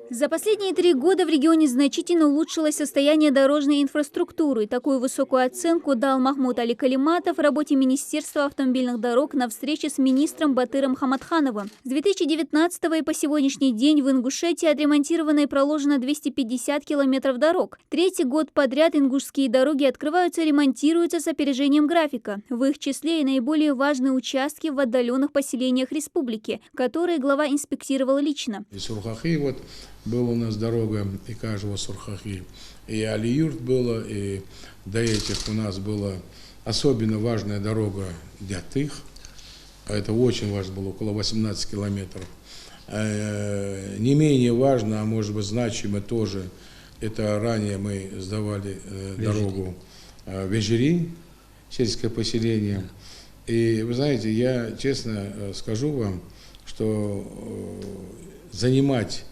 За последние 3 года в регионе значительно улучшилось состояние дорожной инфраструктуры. Такую высокую оценку дал Махмуд Али Калиматов работе Министерства автомобильных дорог на встрече с министром Батыром Хаматхановым. С 2019 и по сегодняшний день в Ингушетии отремонтировано и проложено 250 километров дорог. Третий год подряд ингушские дороги открываются и ремонтируются с опережением графика. В их числе и наиболее важные участки в отдаленных поселениях республики, которые глава инспектировал лично. Была у нас дорога Икажево-Сурхахи, и Али-Юрт было, и до этих у нас была особенно важная дорога Дятых. Это очень важно было, около 18 километров. Не менее важно, а может быть значимо тоже, это ранее мы сдавали дорогу Вежери, сельское поселение. И вы знаете, я честно скажу вам, что занимать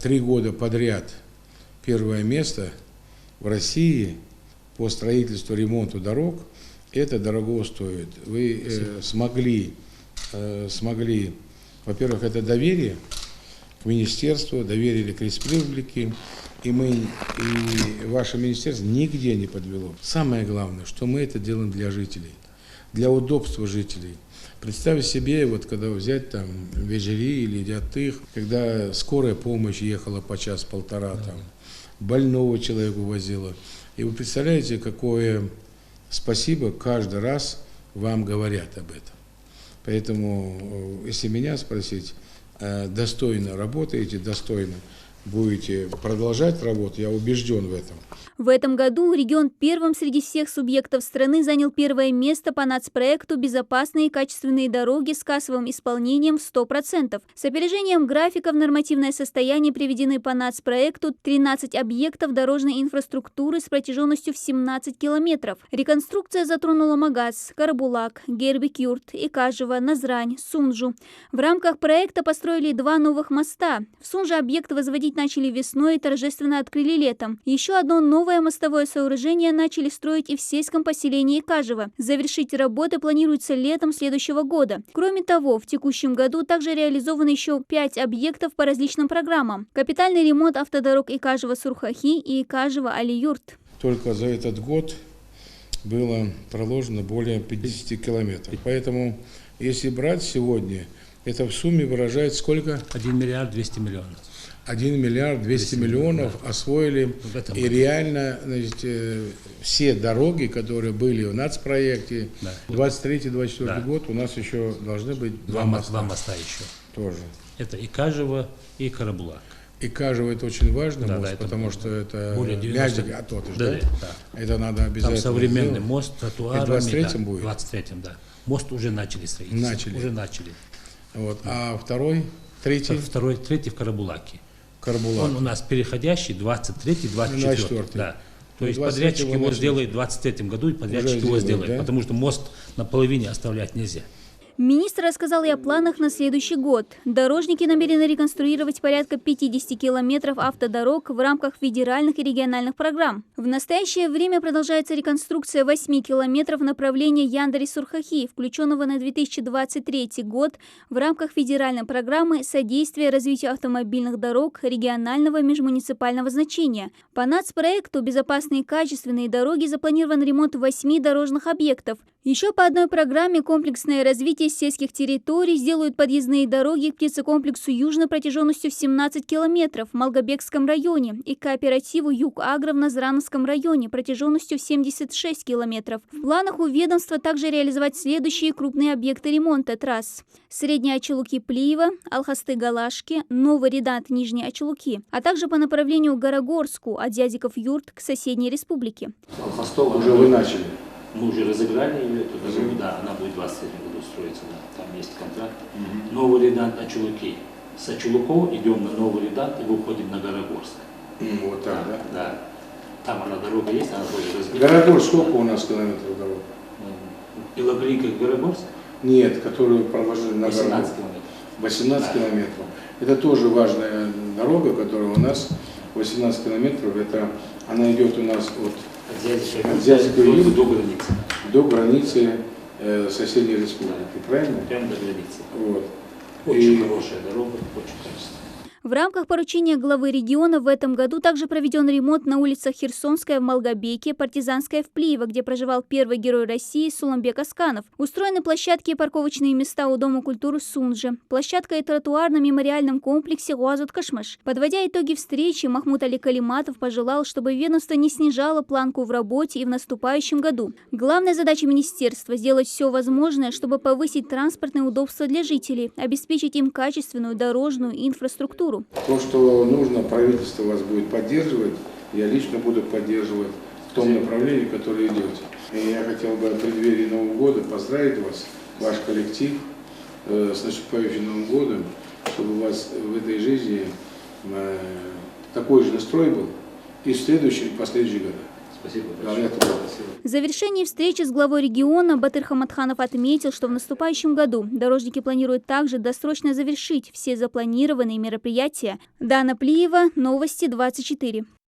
3 года подряд первое место в России по строительству, ремонту дорог, это дорого стоит. Вы смогли, во-первых, это доверие к министерству, доверили к республике, и ваше министерство нигде не подвело. Самое главное, что мы это делаем для жителей, для удобства жителей. Представь себе, вот когда взять там Вежери или Дятых, когда скорая помощь ехала по час-полтора, там, больного человека возила. И вы представляете, какое спасибо каждый раз вам говорят об этом. Поэтому, если меня спросить, достойно работаете, достойно будете продолжать работу, я убежден в этом. В этом году регион первым среди всех субъектов страны занял первое место по нацпроекту «Безопасные и качественные дороги» с кассовым исполнением в 100%. С опережением графика в нормативное состояние приведены по нацпроекту 13 объектов дорожной инфраструктуры с протяженностью в 17 километров. Реконструкция затронула Магаз, Карабулак, Гербик-Юрт, Икажево, Назрань, Сунжу. В рамках проекта построили 2 новых моста. В Сунже объект возводить начали весной и торжественно открыли летом. Еще одно новое мостовое сооружение начали строить и в сельском поселении Икажево. Завершить работы планируется летом следующего года. Кроме того, в текущем году также реализованы еще 5 объектов по различным программам. Капитальный ремонт автодорог Икажево-Сурхахи и Икажево-Али-Юрт. Только за этот год было проложено более 50 километров. Поэтому, если брать сегодня, это в сумме выражает сколько? 1 миллиард 200 миллионов. 1 миллиард 200 миллионов да. Освоили, и реально, значит, все дороги, которые были в нацпроекте, да. 23-24 да. год у нас еще должны быть 2 моста. 2 моста еще. Тоже. Это Икажево и Карабулак. Икажево это очень важный да, мост, да, потому что это Мяждик, да? Да. Это надо обязательно. Там современный сделать. Мост, тротуарами. И в 23-м будет? В 23-м, да. Мост уже начали строить. Уже начали. Вот. А второй, третий? Третий в Карабулаке. Карабулак. Он у нас переходящий, 23-й, 24-й. Да. То есть подрядчик его сделает в 23-м году, и подрядчик его сделает, да? Потому что мост наполовине оставлять нельзя. Министр рассказал и о планах на следующий год. Дорожники намерены реконструировать порядка 50 километров автодорог в рамках федеральных и региональных программ. В настоящее время продолжается реконструкция 8 километров направления Яндари-Сурхахи, включенного на 2023 год в рамках федеральной программы «Содействие развитию автомобильных дорог регионального межмуниципального значения». По нацпроекту «Безопасные и качественные дороги» запланирован ремонт 8 дорожных объектов. Еще по одной программе «Комплексное развитие сельских территорий» сделают подъездные дороги к птицекомплексу «Южной» протяженностью в 17 километров в Малгобекском районе и кооперативу «Юг-Агро» в Назрановском районе протяженностью в 76 километров. В планах у ведомства также реализовать следующие крупные объекты ремонта трасс: Средняя Ачалуки-Плиево, Алхасты-Галашки, Новый Редант, Нижние Ачалуки, а также по направлению к Горогорску от Дядиков-Юрт к соседней республике. Алхастов уже вы начали. Мы уже разыграли ее, да, она будет в 23 году строиться, да, там есть контракт. Новый Редант, Ачалуки. С Ачалуков идем на Новый Редант и выходим на Горогорск. Вот так, да? Да. Там она дорога есть, она тоже разыграна. Горогорск, сколько у нас километров дорог? Белогринка, Горогорск? Нет, которую проложили на 18 километров. 18 километров. Это тоже важная дорога, которая у нас 18 километров. Это она идет у нас от Дядикова до границы соседней республики, правильно? Прямо до границы. Вот. Очень хорошая дорога, очень качественная. В рамках поручения главы региона в этом году также проведен ремонт на улицах Херсонская в Малгобеке, Партизанская в Плиево, где проживал первый герой России Суланбек Асканов. Устроены площадки и парковочные места у Дома культуры Сунжи. Площадка и тротуар на мемориальном комплексе Гуазут-Кашмаш. Подводя итоги встречи, Махмуд Али Калиматов пожелал, чтобы ведомство не снижало планку в работе и в наступающем году. Главная задача министерства – сделать все возможное, чтобы повысить транспортные удобства для жителей, обеспечить им качественную дорожную инфраструктуру. То, что нужно, правительство вас будет поддерживать, я лично буду поддерживать в том направлении, в которое идете. И я хотел бы в преддверии Нового года поздравить вас, ваш коллектив, с наступающим Новым годом, чтобы у вас в этой жизни такой же настрой был и в следующем, и в последующие годы. Спасибо большое. В завершении встречи с главой региона Батыр Хаматханов отметил, что в наступающем году дорожники планируют также досрочно завершить все запланированные мероприятия. Дана Плиева, Новости 24.